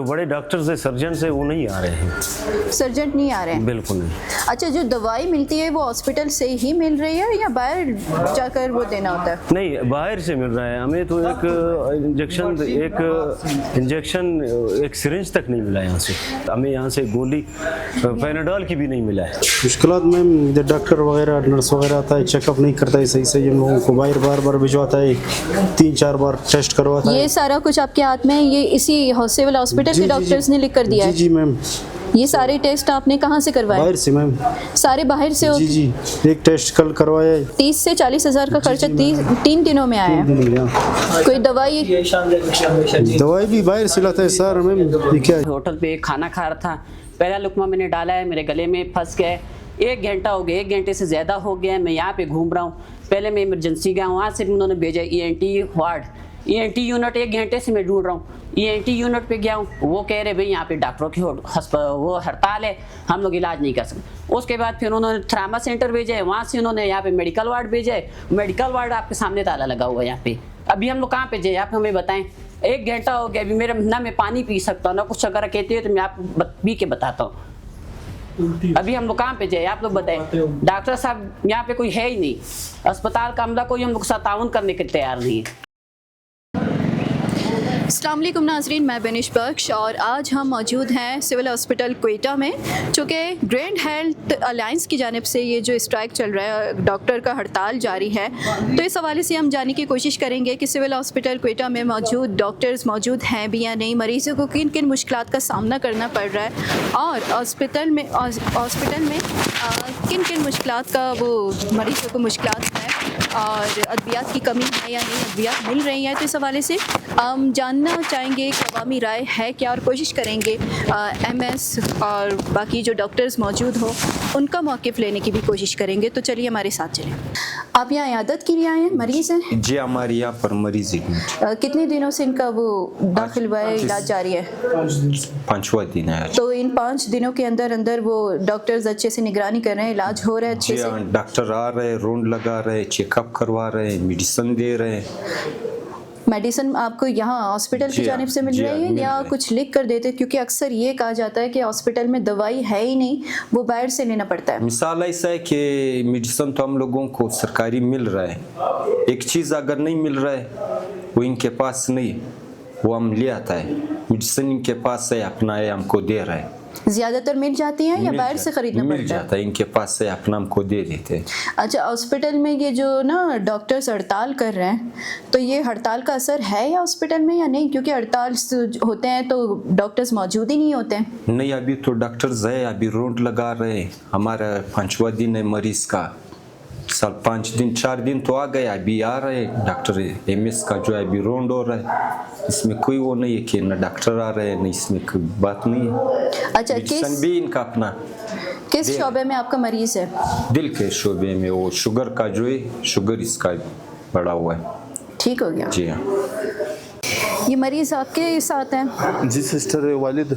बड़े डॉक्टर्स है, सर्जन है, वो नहीं आ रहे हैं। सर्जन नहीं आ रहे हैं? बिल्कुल नहीं। अच्छा, जो दवाई मिलती है वो हॉस्पिटल से ही मिल रही है या बाहर जाकर वो देना होता है? नहीं, बाहर से मिल रहा है हमें तो। एक इंजेक्शन एक सिरिंज तक नहीं मिला यहाँ से हमें। यहाँ से गोली पैनाडोल की भी नहीं मिला है। मुश्किलात में डॉक्टर वगैरह नर्स वगैरह आता है, चेकअप नहीं करता है सही से, हम लोगों को बाहर बार भिजवाता है, 3-4 बार टेस्ट करवाता है। ये सारा कुछ आपके हाथ में, ये इसी सिविल हॉस्पिटल के डॉक्टर्स ने लिख कर दिया है? जी मैम। ये सारे टेस्ट आपने कहाँ से करवाए? बाहर से मैम। सारे बाहर से? जी। एक टेस्ट कल करवाया है। 30 से 40 हज़ार का खर्चा 3 दिनों में आया है। कोई दवाई भी बाहर से लाता है सर मैम। क्या होटल पे खाना खा रहा था, पहला लुकमा मैंने डाला है, मेरे गले में फंस गया है। 1 घंटा हो गया, 1 घंटे से ज़्यादा हो गया है, मैं यहाँ पे घूम रहा हूँ। पहले मैं इमरजेंसी गया, वहाँ से उन्होंने भेजा ENT वार्ड, ENT यूनिट। 1 घंटे से मैं ढूंढ रहा हूँ, ENT यूनिट पे गया हूँ, वो कह रहे भाई यहाँ पे डॉक्टरों की वो हड़ताल है, हम लोग इलाज नहीं कर सकते। उसके बाद फिर उन्होंने ट्रामा सेंटर भेजा है, वहाँ से उन्होंने यहाँ पे मेडिकल वार्ड भेजा है। मेडिकल वार्ड आपके सामने ताला लगा हुआ है यहाँ पे। अभी हम लोग कहाँ पे जाए, आप हमें बताएं। 1 घंटा हो गया, अभी मेरा ना मैं पानी पी सकता हूँ ना कुछ, अगर कहते हो तो मैं आपको पी के बताता हूँ। अभी हम लोग कहाँ पे जाए, आप लोग बताएं। डॉक्टर साहब यहाँ पे कोई है ही नहीं, अस्पताल का अमला कोई हम लोग साथ ताउन करने के तैयार नहीं है। अस्सलाम वालेकुम नाज़रीन, मैं बेनिश बख्श और आज हम मौजूद हैं सिविल हॉस्पिटल क्वेटा में, चूँकि ग्रैंड हेल्थ अलायंस की जानिब से ये जो स्ट्राइक चल रहा है, डॉक्टर का हड़ताल जारी है, तो इस हवाले से हम जानने की कोशिश करेंगे कि सिविल हॉस्पिटल क्वेटा में मौजूद डॉक्टर्स मौजूद हैं भी या नहीं, मरीज़ों को किन किन मुश्किलात का सामना करना पड़ रहा है और हॉस्पिटल में किन किन मुश्किलात का वो मरीज़ों को मुश्किलात है और अद्वियात की कमी है या नहीं, अद्वियात मिल रही हैं। तो इस हवाले से हम जानना चाहेंगे कि अवामी राय है क्या, और कोशिश करेंगे MS और बाकी जो डॉक्टर्स मौजूद हो उनका मौक़िफ़ लेने की भी कोशिश करेंगे। तो चलिए हमारे साथ चलें। आप यहाँ इयादत के लिए आए हैं, मरीज़ हैं? जी, हमारे यहाँ पर मरीज़ है। कितने दिनों से इनका वो दाखिल हुआ है, इलाज जारी है? 5वां दिन है। तो इन 5 दिनों के अंदर अंदर वो डॉक्टर्स अच्छे से निगरानी कर रहे हैं, इलाज हो रहा है अच्छे से? डॉक्टर आ रहे हैं, राउंड लगा रहे हैं, चेकअप करवा रहे हैं, मेडिसिन दे रहे हैं। मेडिसिन आपको यहाँ हॉस्पिटल की जानिब से मिल रही है या कुछ लिख कर देते? क्योंकि अक्सर ये कहा जाता है कि हॉस्पिटल में दवाई है ही नहीं, वो बाहर से लेना पड़ता है। मिसाल ऐसा है कि मेडिसिन तो हम लोगों को सरकारी मिल रहा है, एक चीज़ अगर नहीं मिल रहा है वो इनके पास नहीं, वो हम ले आता है। मेडिसिन इनके पास है, अपना है, हमको दे रहा है। ज़्यादातर मिल जाती हैं या बाहर से खरीदना पड़ता है? मिल जाता है, इनके पास से अपना हमको दे देते हैं। अच्छा, हॉस्पिटल में ये जो ना डॉक्टर्स हड़ताल कर रहे हैं, तो ये हड़ताल का असर है या हॉस्पिटल में या नहीं? क्योंकि हड़ताल होते हैं तो डॉक्टर्स मौजूद ही नहीं होते हैं। नहीं, अभी तो डॉक्टर्स है, अभी राउंड लगा रहे हैं। हमारा 5वां दिन है मरीज का। 4 दिन तो आ गए, अभी आ रहे हैं। डॉक्टर MS का जो है अभी राउंड हो रहा है। इसमें कोई वो नहीं है कि ना डॉक्टर आ रहे हैं, नहीं, इसमें कोई बात नहीं है। अच्छा, भी इनका अपना किस शोबे में आपका मरीज है? दिल के शोबे में, वो शुगर का जो है, शुगर इसका बढ़ा हुआ है। ठीक हो गया? जी हाँ। ये मरीज आपके साथ हैं? जी सिस्टर है, वालिद।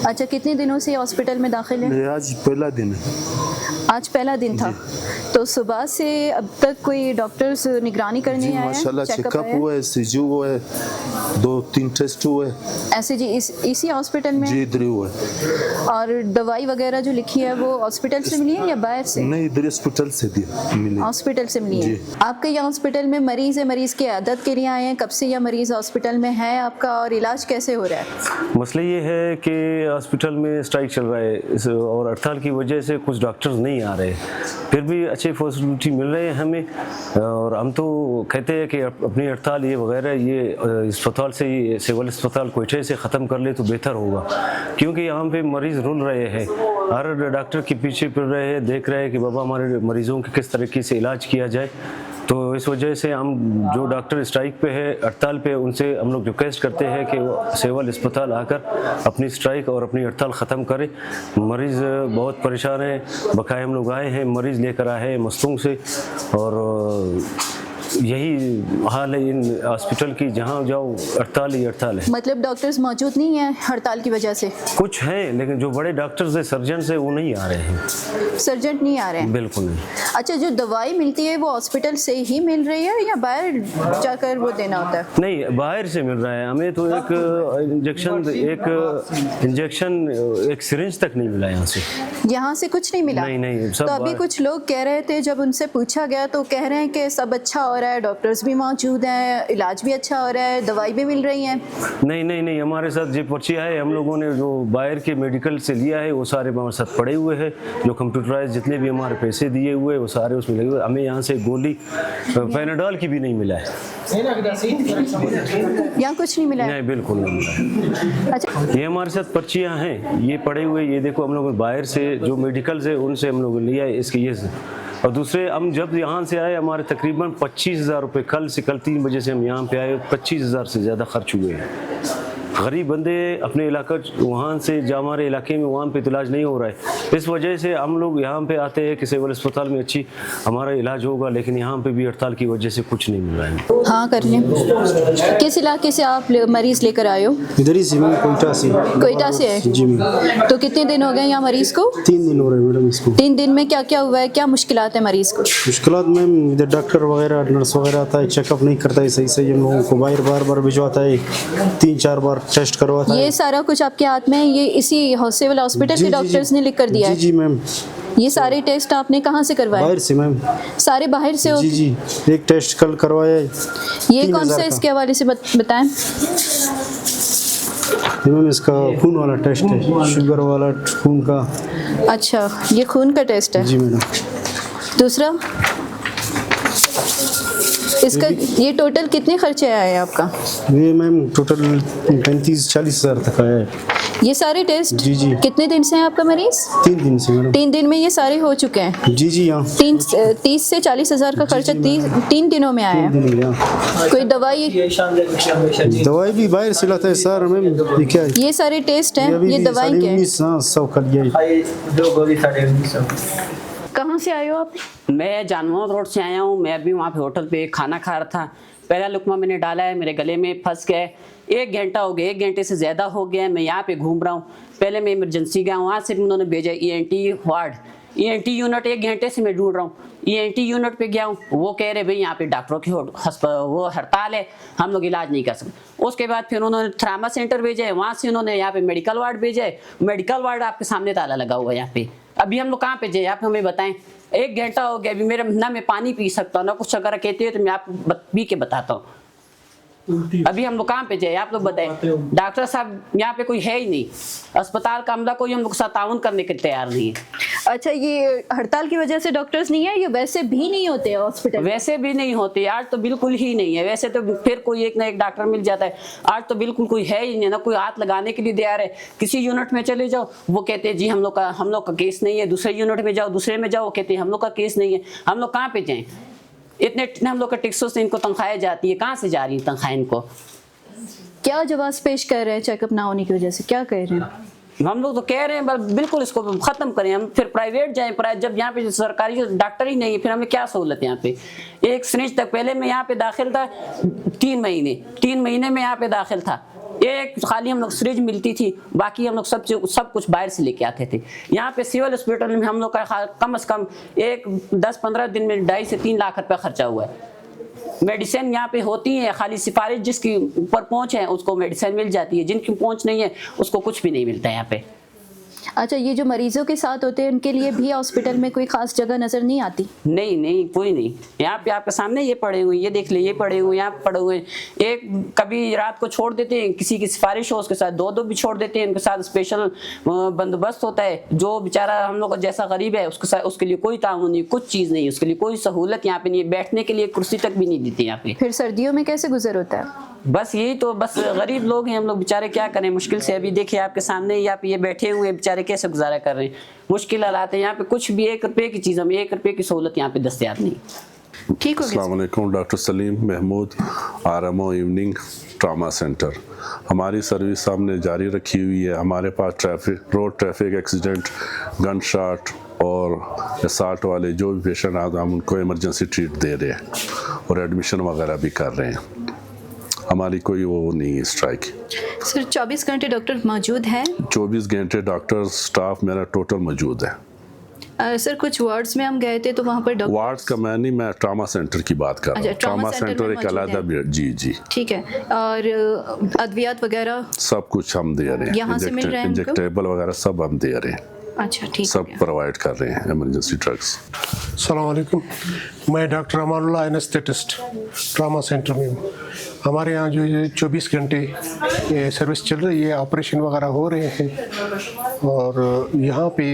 अच्छा, कितने दिनों से हॉस्पिटल में दाखिल है? आज पहला दिन है। आज पहला दिन था, तो सुबह से अब तक कोई डॉक्टर्स निगरानी करने आए हैं? माशाल्लाह चेकअप हुआ है, सीजू हुआ है, 2-3 टेस्ट हुए। ऐसे जी इसी हॉस्पिटल में? जी, इधर ही हुआ है। और दवाई वगैरह जो लिखी है वो हॉस्पिटल से मिली है या बाहर से? नहीं, इधर हॉस्पिटल से मिली। हॉस्पिटल से मिली है। आपके यहाँ हॉस्पिटल में मरीज है, मरीज की आदत के लिए आए हैं? कब से यह मरीज हॉस्पिटल में है आपका और इलाज कैसे हो रहा है? मसला ये है कि हॉस्पिटल में स्ट्राइक चल रहा है और हड़ताल की वजह से कुछ डॉक्टर्स नहीं आ रहे, फिर भी अच्छे फैसिलिटी मिल रहे हैं हमें। और हम तो कहते हैं कि अपनी हड़ताल ये वगैरह ये अस्पताल से, ये सिविल अस्पताल क्वेटा से ख़त्म कर ले तो बेहतर होगा, क्योंकि यहाँ पे मरीज़ रुल रहे हैं, हर डॉक्टर के पीछे फिर रहे हैं, देख रहे हैं कि बाबा हमारे मरीज़ों के किस तरीके से इलाज किया जाए। तो इस वजह से हम जो डॉक्टर स्ट्राइक पे है, हड़ताल पे, उनसे हम लोग रिक्वेस्ट करते हैं कि वो सिविल अस्पताल आकर अपनी स्ट्राइक और अपनी हड़ताल ख़त्म करें। मरीज़ बहुत परेशान हैं, बकाया हम लोग आए हैं, मरीज़ लेकर आए हैं मस्तूंग से, और यही हाल है इन हॉस्पिटल की, जहाँ जाओ हड़ताल ही हड़ताल है। मतलब डॉक्टर्स मौजूद नहीं है हड़ताल की वजह से? कुछ हैं लेकिन जो बड़े डॉक्टर्स है, सर्जन है, वो नहीं आ रहे हैं। सर्जन नहीं आ रहे हैं? बिल्कुल नहीं। अच्छा, जो दवाई मिलती है वो हॉस्पिटल से ही मिल रही है या बाहर जाकर वो देना होता है? नहीं, बाहर से मिल रहा है हमें तो। एक इंजेक्शन एक सिरिंज तक नहीं मिला यहाँ से। यहाँ से कुछ नहीं मिला? नहीं, सब तो अभी बाहर। कुछ लोग कह रहे थे, जब उनसे पूछा गया तो कह रहे हैं कि सब अच्छा हो रहा है, डॉक्टर्स भी मौजूद हैं, इलाज भी अच्छा हो रहा है, दवाई भी मिल रही है। नहीं, हमारे साथ जो पर्चियाँ है, हम लोगों ने जो बाहर के मेडिकल से लिया है वो सारे हमारे साथ पड़े हुए हैं। जो कंप्यूटराइज जितने भी हमारे पैसे दिए हुए वो सारे उसमें लगे हुए। हमें यहाँ से गोली पैनाडॉल की भी नहीं मिला है। यहाँ कुछ नहीं मिला है? नहीं, बिल्कुल नहीं मिला है। अच्छा, ये हमारे साथ पर्चियाँ हैं, ये पड़े हुए, ये देखो हम लोग बाहर से जो मेडिकल से उनसे हम लोग लिया है इसके ये से। और दूसरे हम जब यहाँ से आए हमारे तकरीबन 25,000 रुपये, कल 3 बजे से हम यहाँ पे आए, 25,000 से ज़्यादा खर्च हुए हैं। गरीब बंदे अपने इलाका वहाँ से जो हमारे इलाके में वहाँ पे इलाज नहीं हो रहा है, इस वजह से हम लोग यहाँ पे आते हैं कि सिविल अस्पताल में अच्छी हमारा इलाज होगा, लेकिन यहाँ पे भी हड़ताल की वजह से कुछ नहीं मिल रहा है। हाँ, कर लें। किस इलाके से आप मरीज लेकर आए हो? इधर ही से मैम, कोयटा से। कोयटा से है? जी मैम। तो कितने दिन हो गए यहाँ मरीज को? 3 दिन हो रहे हैं मैडम इसको। 3 दिन में क्या क्या हुआ है, क्या मुश्किलात है मरीज को? मुश्किलात मैम, इधर डॉक्टर वगैरह नर्स वगैरह आता है, चेकअप नहीं करता है सही से, हम लोगों को बार बार भिजवाता है, 3-4 बार टेस्ट करवाता है। ये सारा कुछ आपके हाथ में है? ये इसी सिविल हॉस्पिटल के डॉक्टर्स ने लिख कर दिया है? जी मैम। ये सारे टेस्ट आपने कहाँ से करवाए? बाहर से मैम। सारे बाहर से? जी, एक टेस्ट कल करवाया है। ये कौन सा इसके हवाले से बताएं? मैम इसका खून वाला टेस्ट है, शुगर वाला खून का। अच्छा, ये खून का टेस्ट है? जी मैडम। दूसरा इसका ये टोटल कितने खर्चे आए हैं आपका? ये मैम टोटल 35-40 हज़ार तक आया है। ये सारे टेस्ट? जी। कितने दिन से है आपका मरीज? 3 दिन से मैडम। 3 दिन में ये सारे हो चुके हैं? जी हाँ। 30 से 40 हज़ार का खर्चा 3 दिनों में आया है। कोई दवाई भी बाहर से लाता है सर मैम। ये क्या है? ये सारे टेस्ट हैं, ये दवाई क्या है? 1900 का लिया। कहाँ से आए हो आप? मैं जानवर रोड से आया हूँ। मैं अभी वहाँ पे होटल पे खाना खा रहा था, पहला लुकमा मैंने डाला है, मेरे गले में फंस गया है। 1 घंटा हो गया, 1 घंटे से ज़्यादा हो गया है, मैं यहाँ पे घूम रहा हूँ। पहले मैं इमरजेंसी गया, वहाँ से उन्होंने भेजा ENT वार्ड, ENT यूनिट। 1 घंटे से मैं ढूंढ रहा हूँ, ENT यूनिट पे गया हूँ, वो कह रहे भाई यहाँ पे डॉक्टरों की वो हड़ताल है, हम लोग इलाज नहीं कर सकते। उसके बाद फिर उन्होंने ट्रामा सेंटर भेजा है, वहाँ से उन्होंने यहाँ पे मेडिकल वार्ड भेजा है। मेडिकल वार्ड आपके सामने ताला लगा हुआ है यहाँ पे। अभी हम लोग कहाँ पे जाए, आप हमें बताएं। 1 घंटा हो गया, अभी मेरा ना मैं पानी पी सकता हूँ ना कुछ, अगर कहते हैं तो मैं आपको पी के बताता हूँ। अभी हम लोग कहाँ पे जाए, आप लोग बताएं। डॉक्टर साहब यहाँ पे कोई है ही नहीं, अस्पताल का अमला कोई हम लोग साथ ताउन करने के तैयार नहीं है। अच्छा, ये हड़ताल की वजह से डॉक्टर्स नहीं है? ये वैसे भी नहीं होते हॉस्पिटल? वैसे भी नहीं होते, आज तो बिल्कुल ही नहीं है। वैसे तो फिर कोई एक ना एक डॉक्टर मिल जाता है, आज तो बिल्कुल कोई है ही नहीं, ना कोई हाथ लगाने के लिए तैयार है। किसी यूनिट में चले जाओ, वो कहते हैं जी हम लोग का केस नहीं है। दूसरे यूनिट में जाओ, दूसरे में जाओ, वो कहते हैं हम लोग का केस नहीं है। हम लोग कहाँ पे जाएं? इतने हम लोग का टैक्सों से इनको तनख्वाहें जाती है, कहाँ से जा रही है तनख्वाहें इनको? क्या जवाब पेश कर रहे हैं चेकअप ना होने की वजह से? क्या कह रहे हैं? हम लोग तो कह रहे हैं बिल्कुल इसको खत्म करें, हम फिर प्राइवेट जाएं। जब यहाँ पे सरकारी डॉक्टर ही नहीं है, फिर हमें क्या सहूलत है यहाँ पे? 1 सिरिंज तक पहले मैं यहाँ पे दाखिल था 3 महीने में यहाँ पे दाखिल था। एक खाली हम लोग सिरिंज मिलती थी, बाकी हम लोग सब कुछ बाहर से लेके आते थे। यहाँ पे सिविल हॉस्पिटल में हम लोग का कम से कम 10-15 दिन में 2.5 से 3 लाख रुपया खर्चा हुआ है। मेडिसिन यहाँ पे होती है, खाली सिफारिश जिसकी ऊपर पहुँच है उसको मेडिसिन मिल जाती है, जिनकी पहुँच नहीं है उसको कुछ भी नहीं मिलता है यहाँ पे। अच्छा, ये जो मरीजों के साथ होते हैं उनके लिए भी हॉस्पिटल में कोई खास जगह नजर नहीं आती? नहीं, कोई नहीं। यहाँ पे आपके सामने ये पड़े हुए, ये देख ले, ये पड़े हुए, यहाँ पड़े हुए। एक कभी रात को छोड़ देते हैं, किसी की सिफारिश हो उसके साथ 2-2 भी छोड़ देते हैं, उनके साथ स्पेशल बंदोबस्त होता है। जो बेचारा हम लोग जैसा गरीब है उसके साथ, उसके लिए कोई ताउन नहीं, कुछ चीज़ नहीं, उसके लिए कोई सहूलत यहाँ पे नहीं है, बैठने के लिए कुर्सी तक भी नहीं देती यहाँ पे। फिर सर्दियों में कैसे गुजर होता है? बस यही तो, बस गरीब लोग हैं हम लोग बेचारे, क्या करें मुश्किल से। अभी देखिए आपके सामने यहाँ पे ये बैठे हुए बेचारे कैसे गुजारा कर रहे हैं, मुश्किल हालात है यहाँ पे। कुछ भी 1 रुपये की चीज़, हमें 1 रुपये की सहूलत यहाँ पे दस्तयाब नहीं। ठीक हो गया। अस्सलाम वालेकुम, doctor Salim Mahmood, RMO evening trauma centre. हमारी सर्विस हमने जारी रखी हुई है। हमारे पास road traffic accident, gun shot और साल्ट वाले जो भी पेशेंट आते हैं हम उनको इमरजेंसी ट्रीट दे रहे हैं और एडमिशन वगैरह भी कर रहे हैं। हमारी कोई वो नहीं है स्ट्राइक। सर 24 घंटे डॉक्टर मौजूद है? 24 घंटे डॉक्टर स्टाफ मेरा टोटल मौजूद है। सर कुछ वार्ड्स में हम गए थे तो वहाँ पर डॉक्टर, वार्ड्स का मैं नहीं, मैं ट्रामा सेंटर की बात कर रहा हूँ। ट्रामा सेंटर एक अलग बेड, जी जी ठीक है। और अद्वियात वगैरह सब कुछ हम दे रहे हैं, यहाँ से मिल रहे हैं उनको? इंजेक्टेबल वगैरह सब हम दे रहे हैं। अच्छा ठीक सब है। प्रोवाइड कर रहे हैं इमरजेंसी ड्रग्स। अस्सलाम वालेकुम, मैं doctor Amanullah anaesthetist trauma centre में हूँ। हमारे यहाँ जो ये 24 घंटे ये सर्विस चल रही है, ऑपरेशन वगैरह हो रहे हैं और यहाँ पे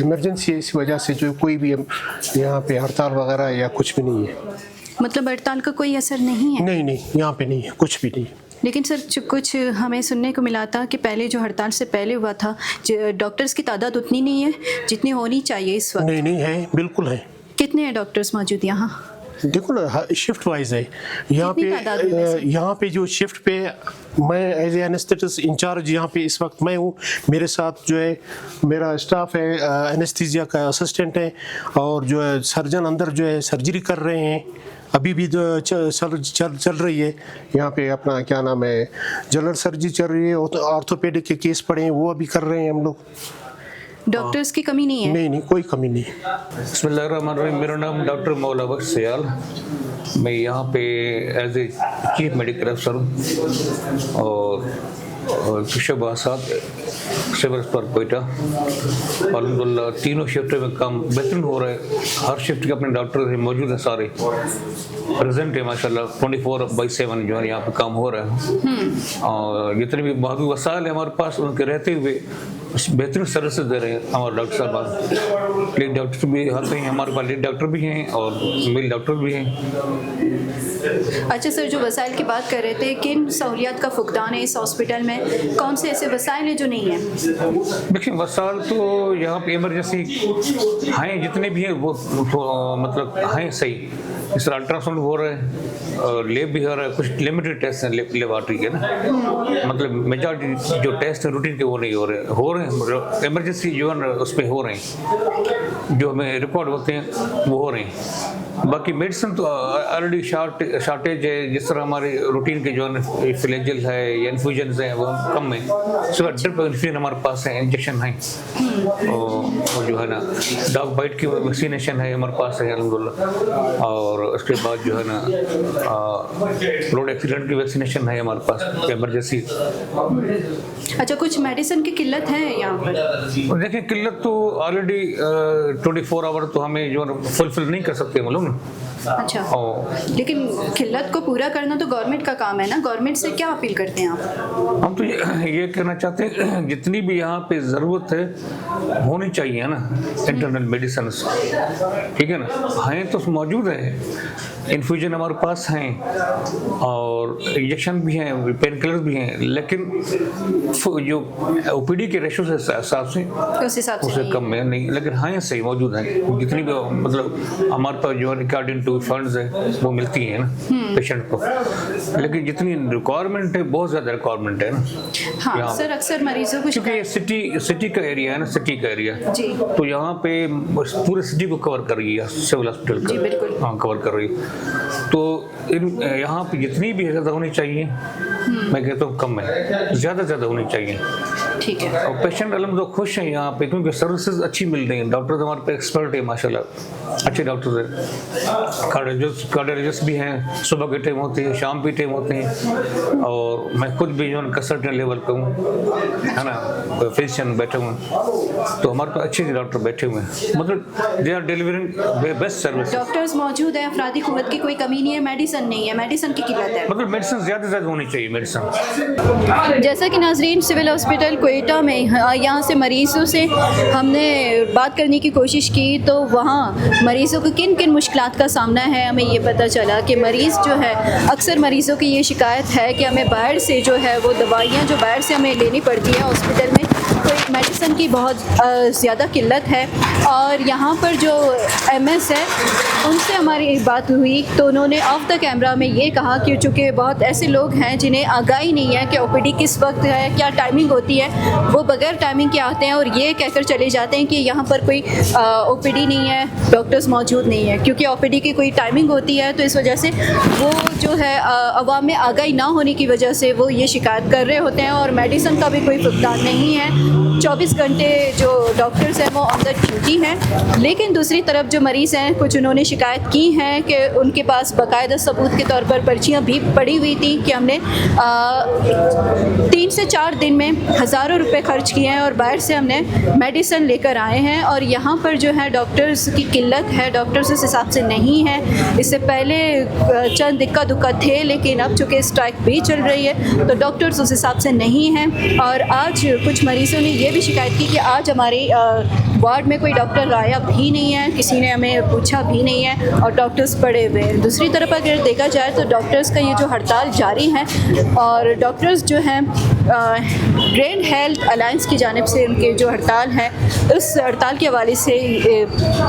इमरजेंसी है, इस वजह से जो कोई भी यहाँ पे हड़ताल वगैरह या कुछ भी नहीं है। मतलब हड़ताल का कोई असर नहीं है? नहीं, यहाँ पे नहीं है, कुछ भी नहीं है। लेकिन सर कुछ हमें सुनने को मिला था कि पहले जो हड़ताल से पहले हुआ था डॉक्टर्स की तादाद उतनी नहीं है जितनी होनी चाहिए इस वक्त। नहीं है, बिल्कुल है। कितने हैं डॉक्टर्स मौजूद यहाँ? देखो ना, शिफ्ट वाइज है यहाँ पे जो शिफ्ट पे मैं एज ए एनेस्थेटिस्ट इंचार्ज यहाँ पे इस वक्त मैं हूँ। मेरे साथ जो है मेरा स्टाफ है, एनेस्थीसिया का असिस्टेंट है और जो है सर्जन अंदर जो है सर्जरी कर रहे हैं। अभी भी जो चल रही है यहाँ पे, अपना क्या नाम है, जनरल सर्जरी चल रही है, ऑर्थोपेडिक के केस पड़े हैं वो अभी कर रहे हैं हम लोग। डॉक्टर्स की कमी नहीं है? नहीं, कोई कमी नहीं। बिस्मिल्लाहिर्रहमानिर्रहीम, मेरा नाम डॉक्टर मौला बख्श सयाल, मैं यहाँ पे एज ए चीफ मेडिकल अफसर हूँ और शोबा साथ सिविल अस्पताल कोयटा। अल्हम्दुलिल्लाह तीनों शिफ्ट में काम बेहतरीन हो रहा है। हर शिफ्ट के अपने डॉक्टर मौजूद हैं, सारे प्रेजेंट है माशाल्लाह। 24/7 जो है यहाँ पे काम हो रहा है और जितने भी महदूद वसाइल है हमारे पास उनके रहते हुए बेहतरीन सर्विसेज दे रहे हैं हमारे डॉक्टर साहब। लीड डॉक्टर भी आते हैं हमारे पास, लीड डॉक्टर भी हैं और मेल डॉक्टर भी हैं। अच्छा सर, जो वसाइल की बात कर रहे थे, किन सहूलियात का फुकदान है इस हॉस्पिटल में? कौन से ऐसे वसाइल हैं जो नहीं है? देखिए वसाइल तो यहाँ पे इमरजेंसी हैं, जितने भी हैं वो मतलब हैं सही। इस तरह अल्ट्रासाउंड हो रहा है और लेब भी हो रहा है, कुछ लिमिटेड टेस्ट हैं लेबॉरेटरी के ना, मतलब मेजॉरिटी जो टेस्ट है रूटीन के वो नहीं हो रहे हैं इमरजेंसी जो है उस पर हो रहे हैं, जो हमें रिकॉर्ड होते हैं वो हो रहे हैं। बाकी मेडिसिन तो ऑलरेडी शॉर्टेज है, जिस तरह हमारे रूटीन के जो है फ्लैजेल है या इन्फ्यूजन है वो कम है, सिर्फ ड्रिप इन्फ्यूजन हमारे पास है, इंजेक्शन है और जो है ना डॉग बाइट की वैक्सीनेशन है हमारे पास है अल्हम्दुलिल्लाह। और उसके बाद जो है ना रोड एक्सीडेंट की वैक्सीनेशन है हमारे पास इमरजेंसी। अच्छा, कुछ मेडिसिन की किल्लत है यहाँ पर? देखिए किल्लत तो ऑलरेडी 24 आवर तो हमें जो फुलफिल नहीं कर सकते हम लोग ना। अच्छा, लेकिन किल्लत को पूरा करना तो गवर्नमेंट का काम है ना। गवर्नमेंट से क्या अपील करते हैं आप? हम तो ये कहना चाहते हैं जितनी भी यहाँ पे ज़रूरत है होनी चाहिए ना, इंटरनल मेडिसिन, ठीक है ना, हैं तो मौजूद है, इन्फ्यूजन हमारे पास हैं और इंजेक्शन भी हैं, पेन किलर्स भी हैं, लेकिन जो ओपीडी के रेशो से हिसाब से उससे कम में नहीं, लेकिन हाँ सही मौजूद हैं। जितनी भी मतलब हमारे पास जो अकॉर्डिंग टू फंड्स है वो मिलती है ना पेशेंट को, लेकिन जितनी रिक्वायरमेंट है बहुत ज़्यादा रिक्वायरमेंट है ना। हाँ सर, अक्सर मरीजों को, क्योंकि सिटी का एरिया है ना, सिटी का एरिया, तो यहाँ पे पूरे सिटी को कवर कर रही है सिविल हॉस्पिटल का, हाँ कवर कर रही है। तो यहाँ पे जितनी भी ज़्यादा होनी चाहिए, मैं कहता हूँ कम है, ज़्यादा होनी चाहिए। ठीक है। और पेशेंट अलहमदुलिल्लाह खुश हैं यहाँ पे, क्योंकि सर्विसेज अच्छी मिल रही हैं। डॉक्टर हमारे पे एक्सपर्ट है माशाल्लाह, अच्छे डॉक्टर्स हैं। कार्डियोलॉजिस्ट भी हैं, सुबह के टाइम होते हैं, शाम के टाइम होते हैं। और मैं खुद भी जो कंसल्टेंट लेवल का हूँ, है ना, फिजिशियन बैठे हुए हैं, तो हमारे पास अच्छे डॉक्टर बैठे हुए हैं, मतलब they are delivering best service. Doctors मौजूद हैं, अफरादी कुव्वत की कोई कमी नहीं है, मेडिसिन नहीं है, मेडिसिन की किल्लत है, मतलब मेडिसिन ज़्यादा होनी चाहिए मेडिसिन। जैसा कि नाजरीन सिविल हॉस्पिटल कोयटा में यहाँ से मरीज़ों से हमने बात करने की कोशिश की, तो वहाँ मरीज़ों को किन किन मुश्किलात का सामना है हमें ये पता चला कि मरीज़ जो है, अक्सर मरीज़ों की ये शिकायत है कि हमें बाहर से जो है वो दवाइयाँ जो बाहर से हमें लेनी पड़ती है हॉस्पिटल में, कोई मेडिसिन की बहुत ज़्यादा किल्लत है। और यहाँ पर जो एमएस है उनसे हमारी एक बात हुई तो उन्होंने ऑफ द कैमरा में ये कहा कि चूँकि बहुत ऐसे लोग हैं जिन्हें आगाही नहीं है कि ओपीडी किस वक्त है, क्या टाइमिंग होती है, वो बगैर टाइमिंग के आते हैं और ये कहकर चले जाते हैं कि यहाँ पर कोई ओपीडी नहीं है, डॉक्टर्स मौजूद नहीं है। क्योंकि ओपीडी की कोई टाइमिंग होती है तो इस वजह से वो जो है अवाम में आगाही ना होने की वजह से वो ये शिकायत कर रहे होते हैं। और मेडिसिन का भी कोई फुकदान नहीं है, 24 घंटे जो डॉक्टर्स हैं वो ऑन द ड्यूटी हैं। लेकिन दूसरी तरफ जो मरीज़ हैं कुछ उन्होंने शिकायत की हैं कि उनके पास बाकायदा सबूत के तौर पर पर्चियाँ भी पड़ी हुई थी कि हमने 3 से 4 दिन में हज़ारों रुपए खर्च किए हैं और बाहर से हमने मेडिसिन लेकर आए हैं। और यहाँ पर जो है डॉक्टर्स की किल्लत है, डॉक्टर्स उस हिसाब से नहीं है। इससे पहले चंद इक्का दुक्का थे लेकिन अब चूँकि स्ट्राइक भी चल रही है तो डॉक्टर्स उस हिसाब से नहीं हैं। और आज कुछ मरीज़ों ने ये भी शिकायत की कि आज हमारे वार्ड में कोई डॉक्टर आया भी नहीं है, किसी ने हमें पूछा भी नहीं है और डॉक्टर्स पड़े हुए हैं। दूसरी तरफ अगर देखा जाए तो डॉक्टर्स का ये जो हड़ताल जारी है और डॉक्टर्स जो हैं ग्रैंड हेल्थ अलायंस की जानिब से उनके जो हड़ताल है उस हड़ताल के हवाले से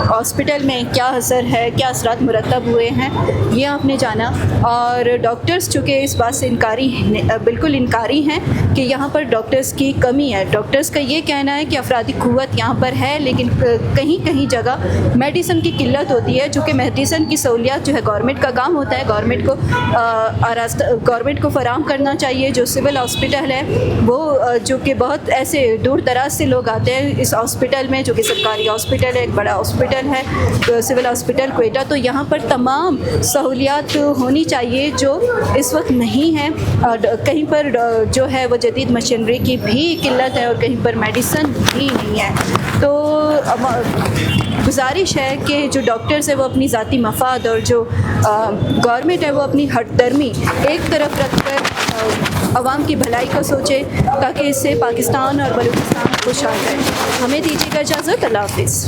हॉस्पिटल में क्या असर है, क्या असरात मुरतब हुए हैं ये आपने जाना। और डॉक्टर्स चूँकि इस बात से बिल्कुल इनकारी हैं कि यहाँ पर डॉक्टर्स की कमी है। डॉक्टर्स का ये कहना है कि अफरादी क़ुव्वत यहाँ पर है लेकिन कहीं कहीं जगह मेडिसिन की किल्लत होती है। चूँकि मेडिसिन की सहूलियत जो है गवर्नमेंट का काम होता है, गवर्नमेंट को फराहम करना चाहिए। जो सिविल हॉस्पिटल है वो जो कि बहुत ऐसे दूर दराज से लोग आते हैं इस हॉस्पिटल में, जो कि सरकारी हॉस्पिटल है, एक बड़ा हॉस्पिटल है सिविल हॉस्पिटल क्वेटा। तो यहाँ पर तमाम सहूलियात होनी चाहिए जो इस वक्त नहीं है। कहीं पर जो है वो जदीद मशीनरी की भी किल्लत है और कहीं पर मेडिसिन भी नहीं है। तो गुजारिश है कि जो डॉक्टर्स है वो अपनी ज़ाती मफाद और जो गवर्नमेंट है वो अपनी हटदर्मी एक तरफ रखकर आवाम की भलाई को सोचे ताकि इससे पाकिस्तान और बलूचिस्तान खुशहाल रहे। हमें दीजिएगा इजाज़त। अल्लाह हाफ़िज़।